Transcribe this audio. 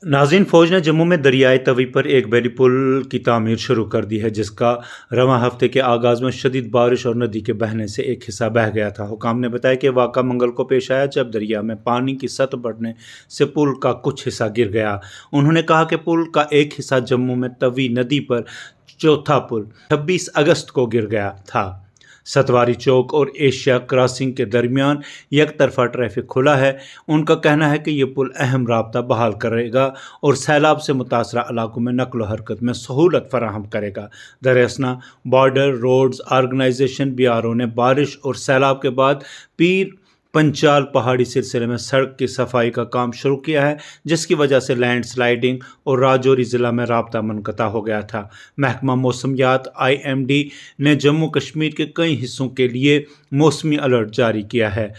नाज़रीन, फ़ौज ने जम्मू में दरियाए तवी पर एक बैली पुल की तामीर शुरू कर दी है, जिसका रवां हफ्ते के आगाज़ में शदीद बारिश और नदी के बहने से एक हिस्सा बह गया था। हुकाम ने बताया कि वाक़ा मंगल को पेश आया, जब दरिया में पानी की सतह बढ़ने से पुल का कुछ हिस्सा गिर गया। उन्होंने कहा कि पुल का एक हिस्सा जम्मू में तवी नदी पर चौथा पुल 26 अगस्त को गिर गया था। सतवारी चौक और एशिया क्रॉसिंग के दरमियान एक तरफा ट्रैफिक खुला है। उनका कहना है कि ये पुल अहम राब्ता बहाल करेगा और सैलाब से मुतासरा इलाकों में नकलो हरकत में सहूलत फराहम करेगा। दरअसल बॉर्डर रोड्स ऑर्गेनाइजेशन BRO ने बारिश और सैलाब के बाद पीर पंचाल पहाड़ी सिलसिले में सड़क की सफाई का काम शुरू किया है, जिसकी वजह से लैंडस्लाइडिंग और राजौरी ज़िला में राब्ता मुनक़ता हो गया था। महकमा मौसमियात IMD ने जम्मू कश्मीर के कई हिस्सों के लिए मौसमी अलर्ट जारी किया है।